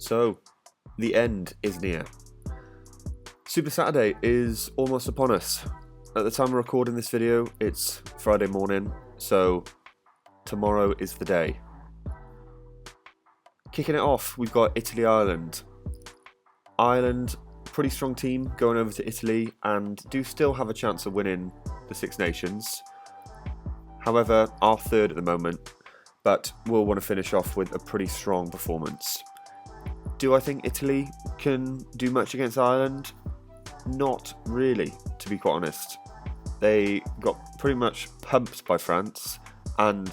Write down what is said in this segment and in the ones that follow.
So, the end is near. Super Saturday is almost upon us. At the time of recording this video, it's Friday morning, so tomorrow is the day. Kicking it off, we've got Italy-Ireland. Ireland, pretty strong team going over to Italy and do still have a chance of winning the Six Nations. However, are third at the moment, but will want to finish off with a pretty strong performance. Do I think Italy can do much against Ireland? Not really, to be quite honest. They got pretty much pumped by France and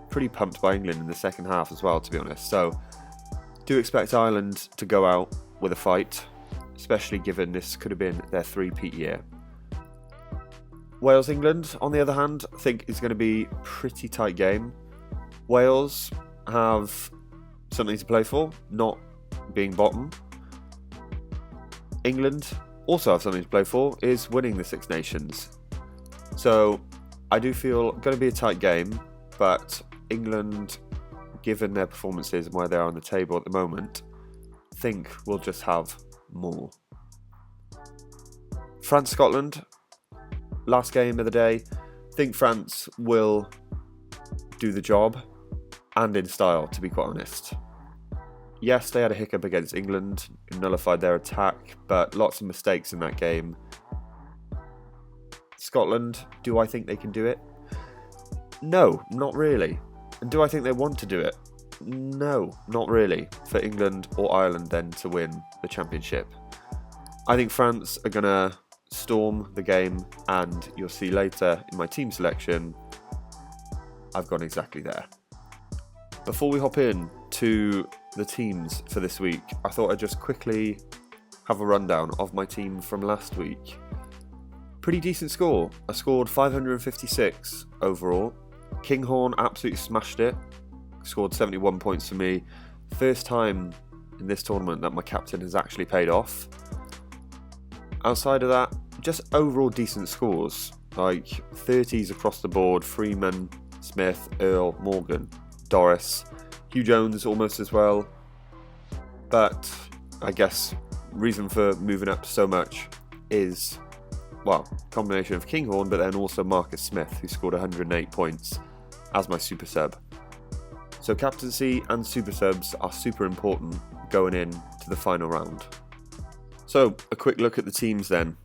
pretty pumped by England in the second half as well, to be honest. So, do expect Ireland to go out with a fight, especially given this could have been their three-peat year. Wales-England, on the other hand, I think is going to be a pretty tight game. Wales have something to play for, not being bottom. England also have something to play for, is winning the Six Nations. So I do feel going to be a tight game, but England, given their performances and where they are on the table at the moment, think we'll just have more. France-Scotland, last game of the day. Think France will do the job, and in style, to be quite honest. Yes, they had a hiccup against England, nullified their attack, but lots of mistakes in that game. Scotland, do I think they can do it? No, not really. And do I think they want to do it? No, not really, for England or Ireland then to win the championship. I think France are going to storm the game, and you'll see later in my team selection, I've gone exactly there. Before we hop in to the teams for this week, I thought I'd just quickly have a rundown of my team from last week. Pretty decent score. I scored 556 overall. Kinghorn absolutely smashed it. Scored 71 points for me. First time in this tournament that my captain has actually paid off. Outside of that, just overall decent scores. Like 30s across the board. Freeman, Smith, Earl, Morgan, Doris, Hugh Jones almost as well. But I guess reason for moving up so much is, well, combination of Kinghorn, but then also Marcus Smith, who scored 108 points as my super sub. So captaincy and super subs are super important going in to the final round. So a quick look at the teams then.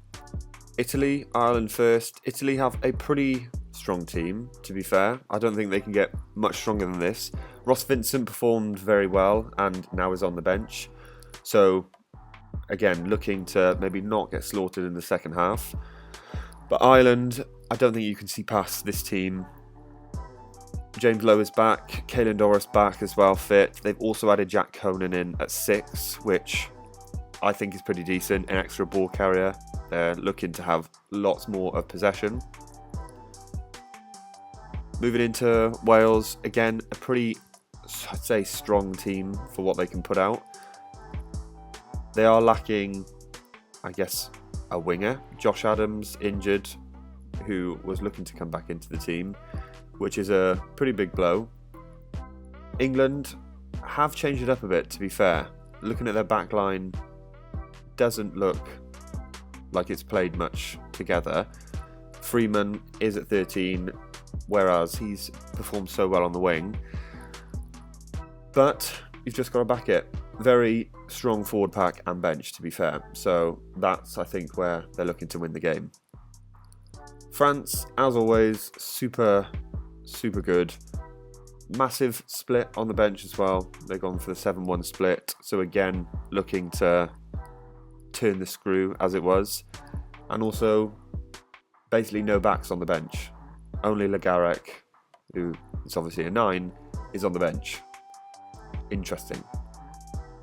Italy, Ireland first. Italy have a pretty strong team, to be fair. I don't think they can get much stronger than this. Ross Vincent performed very well and now is on the bench. So again, looking to maybe not get slaughtered in the second half. But Ireland, I don't think you can see past this team. James Lowe is back, Caelan Doris back as well, fit. They've also added Jack Conan in at 6, which I think is pretty decent, an extra ball carrier. They're looking to have lots more of possession. Moving into Wales, again, a pretty, I'd say, strong team for what they can put out. They are lacking, I guess, a winger. Josh Adams injured, who was looking to come back into the team, which is a pretty big blow. England have changed it up a bit, to be fair. Looking at their back line, doesn't look like it's played much together. Freeman is at 13, whereas he's performed so well on the wing. But you've just got to back it. Very strong forward pack and bench, to be fair. So that's, I think, where they're looking to win the game. France, as always, super good. Massive split on the bench as well. They've gone for the 7-1 split. So again, looking to turn the screw as it was. And also, basically no backs on the bench. Only Lagarek, who is obviously a 9, is on the bench. Interesting.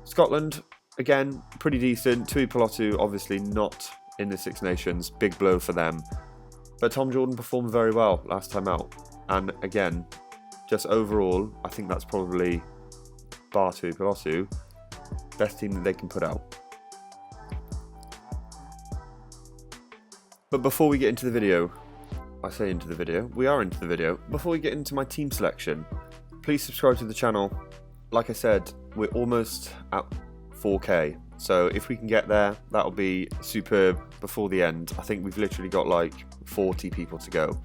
Scotland, again, pretty decent. Tui Pelotu, obviously not in the Six Nations. Big blow for them. But Tom Jordan performed very well last time out. And again, just overall, I think that's probably, bar Tui Pelotu, best team that they can put out. But before we get into the video, I say into the video, we are into the video. Before we get into my team selection, please subscribe to the channel. Like I said, we're almost at 4K. So if we can get there, that'll be superb before the end. I think we've literally got like 40 people to go.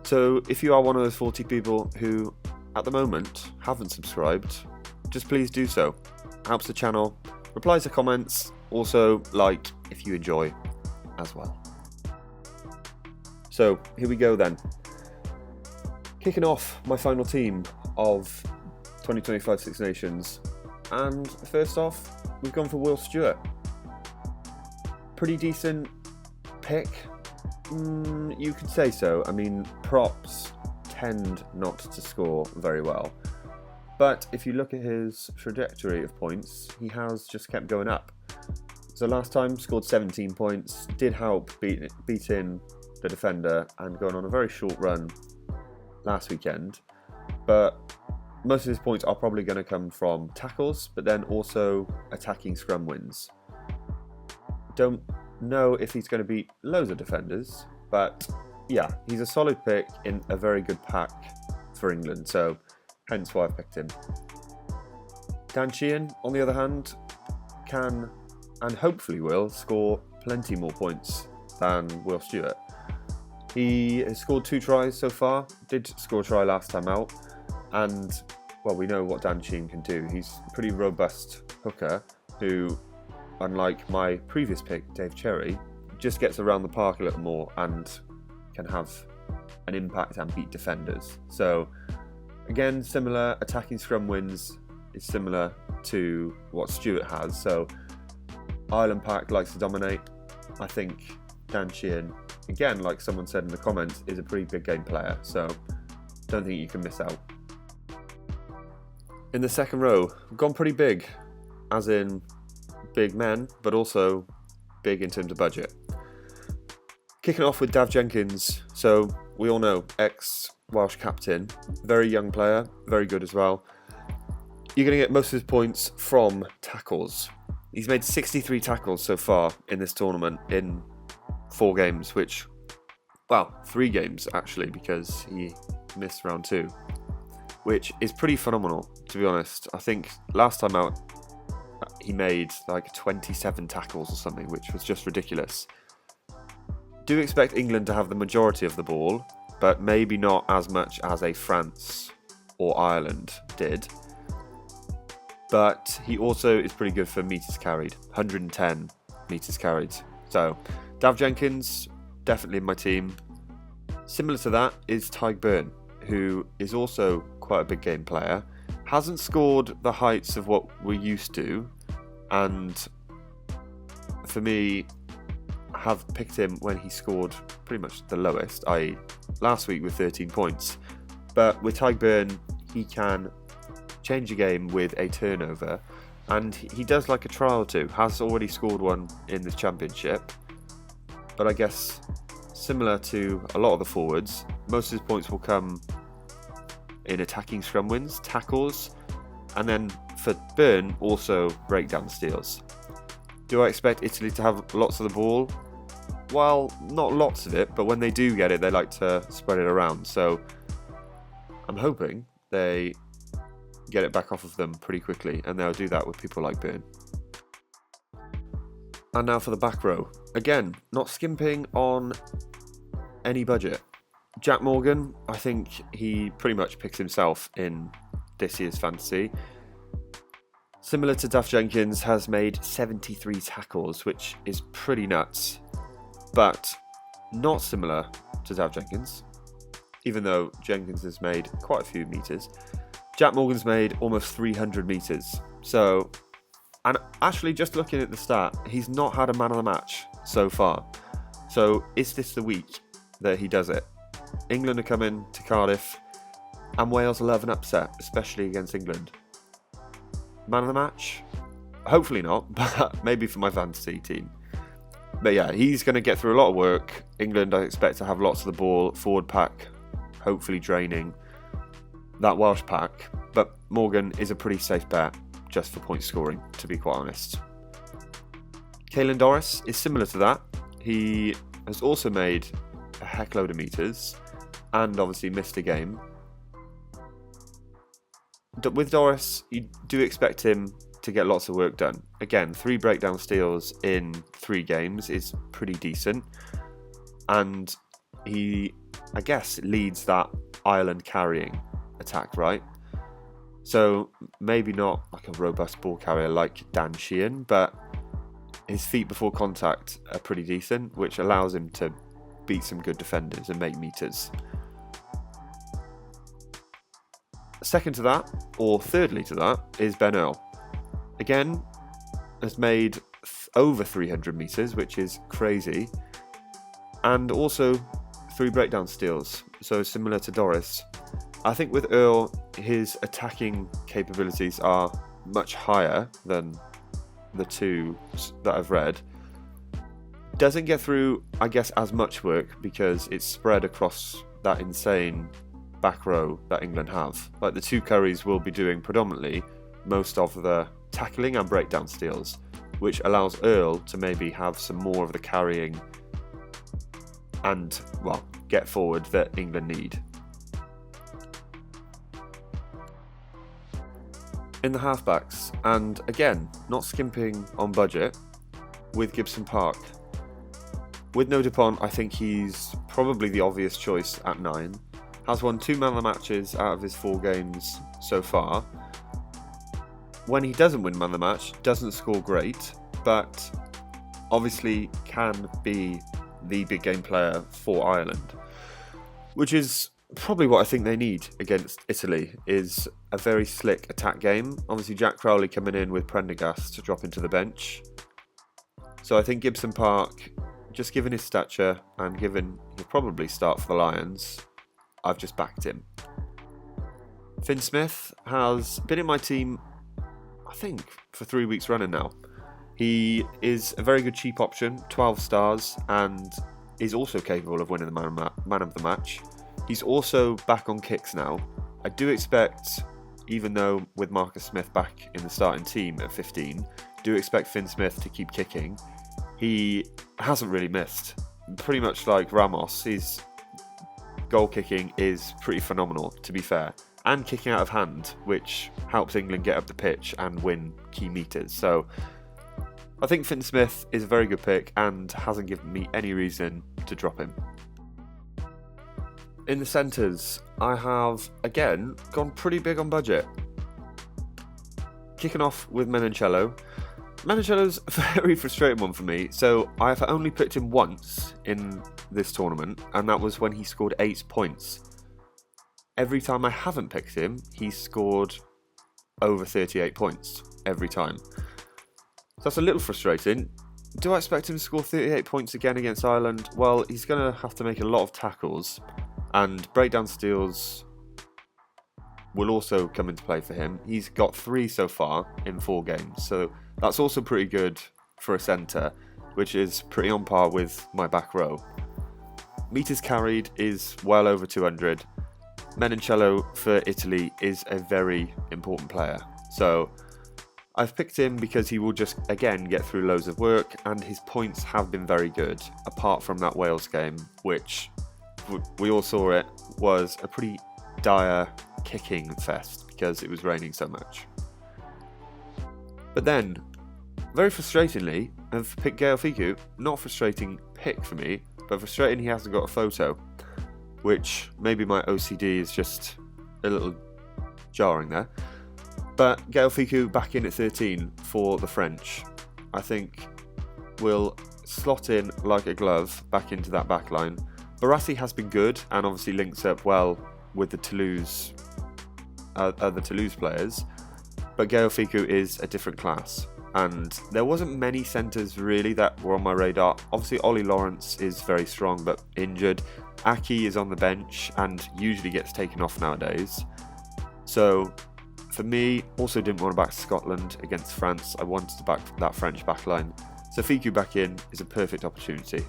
So if you are one of those 40 people who at the moment haven't subscribed, just please do so. Helps the channel, replies to comments, also like if you enjoy as well. So here we go then. Kicking off my final team of 2025 Six Nations, and first off we've gone for Will Stewart. Pretty decent pick, you could say so. I mean, props tend not to score very well, but if you look at his trajectory of points, he has just kept going up. So last time scored 17 points, did help beat in the defender and going on a very short run last weekend, but most of his points are probably going to come from tackles, but then also attacking scrum wins. Don't know if he's going to beat loads of defenders, but yeah, he's a solid pick in a very good pack for England, so hence why I picked him. Dan Sheehan, on the other hand, can and hopefully will score plenty more points than Will Stewart. He has scored 2 tries so far, did score a try last time out, and well, we know what Dan Sheehan can do. He's a pretty robust hooker who, unlike my previous pick, Dave Cherry, just gets around the park a little more and can have an impact and beat defenders. So again, similar attacking scrum wins is similar to what Stewart has. So Ireland pack likes to dominate. I think Dan Sheehan, again, like someone said in the comments, is a pretty big game player, so don't think you can miss out. In the second row, we've gone pretty big, as in big men, but also big in terms of budget. Kicking off with Dav Jenkins. So we all know, ex-Welsh captain, very young player, very good as well. You're going to get most of his points from tackles. He's made 63 tackles so far in this tournament in 4 games, which, well, 3 games actually, because he missed round 2, which is pretty phenomenal, to be honest. I think last time out he made like 27 tackles or something, which was just ridiculous. Do expect England to have the majority of the ball, but maybe not as much as a France or Ireland did. But he also is pretty good for metres carried, 110 metres carried. So Dav Jenkins, definitely in my team. Similar to that is Tyg Byrne, who is also quite a big game player. Hasn't scored the heights of what we're used to, and for me, I have picked him when he scored pretty much the lowest, i.e. last week with 13 points. But with Tyg Byrne, he can change a game with a turnover, and he does like a try or two. Has already scored one in this championship, but I guess similar to a lot of the forwards, most of his points will come in attacking scrum wins, tackles, and then for Byrne, also breakdown steals. Do I expect Italy to have lots of the ball? Well, not lots of it, but when they do get it, they like to spread it around. So I'm hoping they get it back off of them pretty quickly, and they'll do that with people like Byrne. And now for the back row. Again, not skimping on any budget. Jack Morgan, I think he pretty much picks himself in this year's fantasy. Similar to Dav Jenkins, has made 73 tackles, which is pretty nuts. But not similar to Dav Jenkins, even though Jenkins has made quite a few metres. Jack Morgan's made almost 300 metres. So, and actually just looking at the stat, he's not had a man of the match so far. So is this the week that he does it? England are coming to Cardiff, and Wales will have an upset, especially against England. Man of the match? Hopefully not, but maybe for my fantasy team. But yeah, he's going to get through a lot of work. England, I expect to have lots of the ball, forward pack, hopefully draining that Welsh pack. But Morgan is a pretty safe bet, just for point scoring, to be quite honest. Caelan Doris is similar to that. He has also made a heck load of metres, and obviously missed a game. With Doris, you do expect him to to get lots of work done. Again, 3 breakdown steals in 3 games is pretty decent. And he, I guess, leads that Ireland carrying attack, right? So maybe not like a robust ball carrier like Dan Sheehan, but his feet before contact are pretty decent, which allows him to beat some good defenders and make meters. Second to that, or thirdly to that, is Ben Earl. Again, has made over 300 metres, which is crazy. And also 3 breakdown steals, so similar to Doris. I think with Earl, his attacking capabilities are much higher than the 2 that I've read. Doesn't get through, I guess, as much work because it's spread across that insane back row that England have. Like the 2 Currys will be doing predominantly most of the tackling and breakdown steals, which allows Earl to maybe have some more of the carrying and, well, get forward that England need. In the halfbacks, and again, not skimping on budget, with Gibson Park. With No Dupont, I think he's probably the obvious choice at 9. Has won 2 man of the matches out of his 4 games so far. When he doesn't win man of the match, doesn't score great, but obviously can be the big game player for Ireland, which is probably what I think they need against Italy, is a very slick attack game. Obviously Jack Crowley coming in with Prendergast to drop into the bench. So I think Gibson Park, just given his stature and given he'll probably start for the Lions, I've just backed him. Finn Smith has been in my team, I think, for 3 weeks running now. He is a very good cheap option, 12 stars, and is also capable of winning the man of the match. He's also back on kicks now. I do expect, even though with Marcus Smith back in the starting team at 15, do expect Finn Smith to keep kicking. He hasn't really missed. Pretty much like Ramos, his goal kicking is pretty phenomenal, to be fair. And kicking out of hand, which helps England get up the pitch and win key meters. So I think Finn Smith is a very good pick and hasn't given me any reason to drop him. In the centres, I have, again, gone pretty big on budget. Kicking off with Menoncello. Menoncello's a very frustrating one for me, so I've only picked him once in this tournament, and that was when he scored 8 points. Every time I haven't picked him, he's scored over 38 points every time. So that's a little frustrating. Do I expect him to score 38 points again against Ireland? Well, he's going to have to make a lot of tackles, and breakdown steals will also come into play for him. He's got 3 so far in 4 games, so that's also pretty good for a centre, which is pretty on par with my back row. Meters carried is well over 200. Menoncello for Italy is a very important player, so I've picked him because he will just, again, get through loads of work, and his points have been very good, apart from that Wales game, which we all saw it was a pretty dire kicking fest because it was raining so much. But then, very frustratingly, I've picked Gael Fickou. Not a frustrating pick for me, but frustrating he hasn't got a photo, which maybe my OCD is just a little jarring there. But Gael Fickou back in at 13 for the French, I think will slot in like a glove back into that back line. Barassi has been good and obviously links up well with the Toulouse, other Toulouse players, but Gael Fickou is a different class. And there wasn't many centres really that were on my radar. Obviously Ollie Lawrence is very strong but injured. Aki is on the bench and usually gets taken off nowadays. So for me, also didn't want to back Scotland against France. I wanted to back that French backline. So Fickou back in is a perfect opportunity.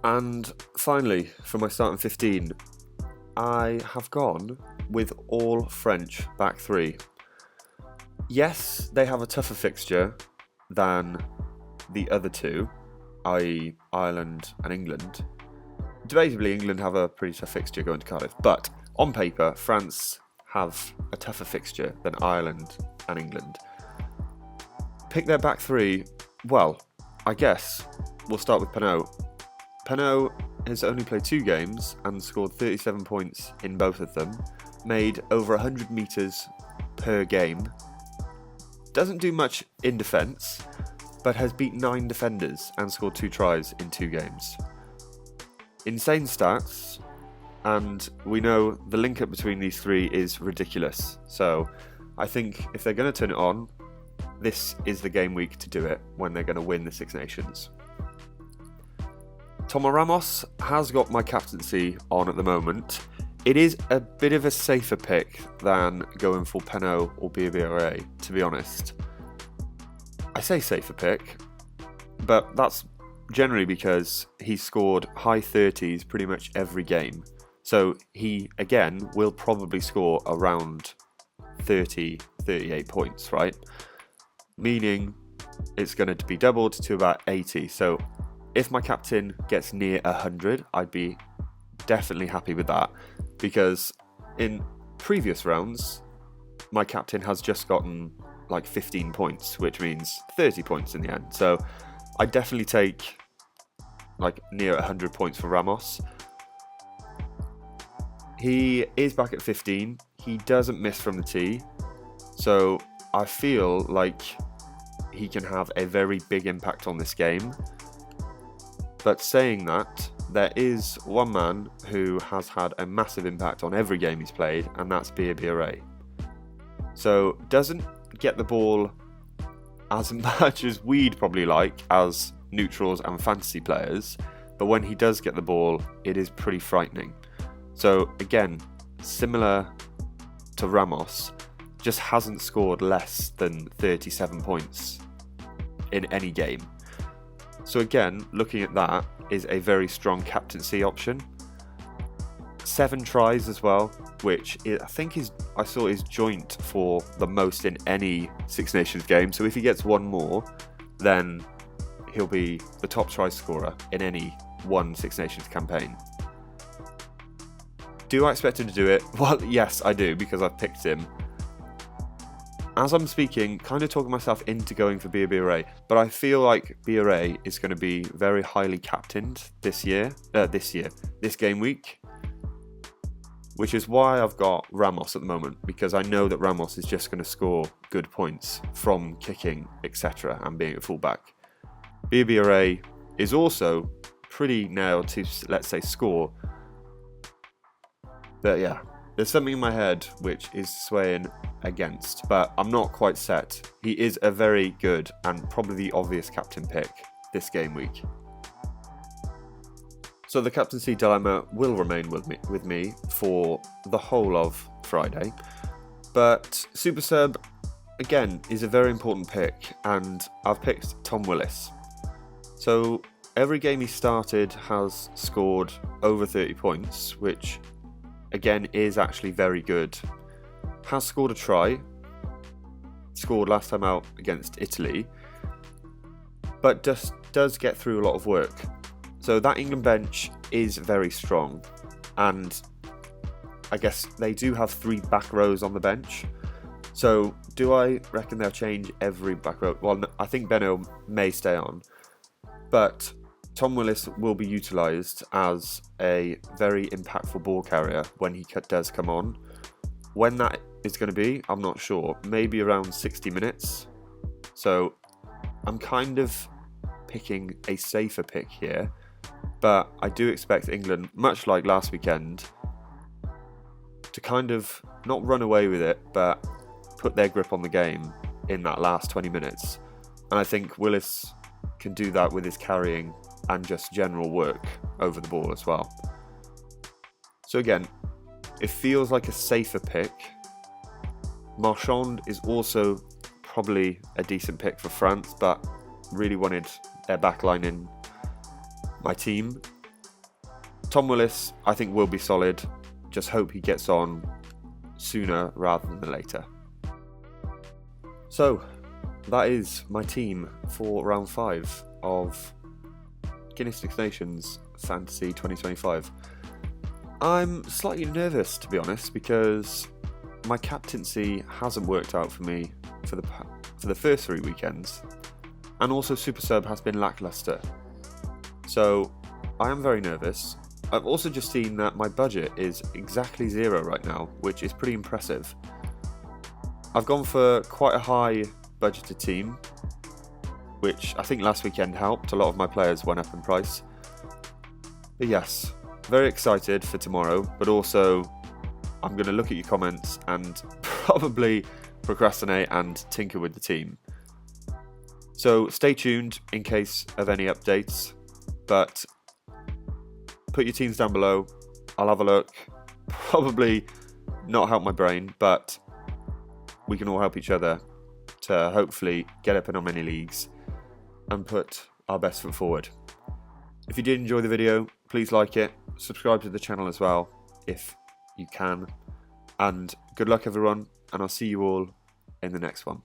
And finally, for my starting 15, I have gone with all French back 3. Yes, they have a tougher fixture than the other 2, i.e. Ireland and England. Debatably, England have a pretty tough fixture going to Cardiff, but on paper, France have a tougher fixture than Ireland and England. Pick their back three. Well, I guess we'll start with Penaud. Penaud has only played 2 games and scored 37 points in both of them, made over 100 metres per game, doesn't do much in defence, but has beat 9 defenders and scored 2 tries in 2 games. Insane stats, and we know the link-up between these 3 is ridiculous, so I think if they're going to turn it on, this is the game week to do it when they're going to win the Six Nations. Tomo Ramos has got my captaincy on at the moment. It is a bit of a safer pick than going for Penaud or Biabira, to be honest. I say safer pick, but that's generally because he scored high 30s pretty much every game. So he, again, will probably score around 30, 38 points, right? Meaning it's going to be doubled to about 80. So if my captain gets near 100, I'd be definitely happy with that, because in previous rounds, my captain has just gotten like 15 points, which means 30 points in the end. So I'd definitely take like near 100 points for Ramos. He is back at 15. He doesn't miss from the tee. So I feel like he can have a very big impact on this game. But saying that, there is one man who has had a massive impact on every game he's played, and that's Biabira. So doesn't get the ball as much as we'd probably like as neutrals and fantasy players, but when he does get the ball, it is pretty frightening. So again, similar to Ramos, just hasn't scored less than 37 points in any game. So again, looking at that is a very strong captaincy option. 7 tries as well, which I think I saw is joint for the most in any Six Nations game. So if he gets one more, then he'll be the top try scorer in any one Six Nations campaign. Do I expect him to do it? Well, yes, I do, because I've picked him. As I'm speaking, kind of talking myself into going for Biabira, but I feel like Biabira is going to be very highly captained this game week, which is why I've got Ramos at the moment, because I know that Ramos is just going to score good points from kicking, etc., and being a fullback. Biabira is also pretty nailed to, let's say, score. But yeah, there's something in my head which is swaying against, but I'm not quite set. He is a very good and probably the obvious captain pick this game week. So the captaincy dilemma will remain with me for the whole of Friday, but Super Sub again is a very important pick, and I've picked Tom Willis. So every game he started has scored over 30 points, which again is actually very good. Has scored a try, scored last time out against Italy, but just does get through a lot of work. So that England bench is very strong, and I guess they do have 3 back rows on the bench. So do I reckon they'll change every back row? Well, I think Benno may stay on, but Tom Willis will be utilised as a very impactful ball carrier when he does come on. When that is going to be, I'm not sure. Maybe around 60 minutes. So I'm kind of picking a safer pick here, but I do expect England, much like last weekend, to kind of not run away with it, but put their grip on the game in that last 20 minutes. And I think Willis can do that with his carrying and just general work over the ball as well. So again, it feels like a safer pick. Marchand is also probably a decent pick for France, but really wanted their backline in my team. Tom Willis, I think, will be solid. Just hope he gets on sooner rather than later. So, that is my team for round 5 of Guinness Six Nations Fantasy 2025. I'm slightly nervous, to be honest, because my captaincy hasn't worked out for me for the first 3 weekends, and also Super Sub has been lackluster. So I am very nervous. I've also just seen that my budget is exactly 0 right now, which is pretty impressive. I've gone for quite a high budgeted team, which I think last weekend helped. A lot of my players went up in price. But yes, very excited for tomorrow, but also I'm going to look at your comments and probably procrastinate and tinker with the team. So stay tuned in case of any updates, but put your teams down below. I'll have a look. Probably not help my brain, but we can all help each other to hopefully get up in our mini leagues and put our best foot forward. If you did enjoy the video, please like it, subscribe to the channel as well if you can, and good luck everyone, and I'll see you all in the next one.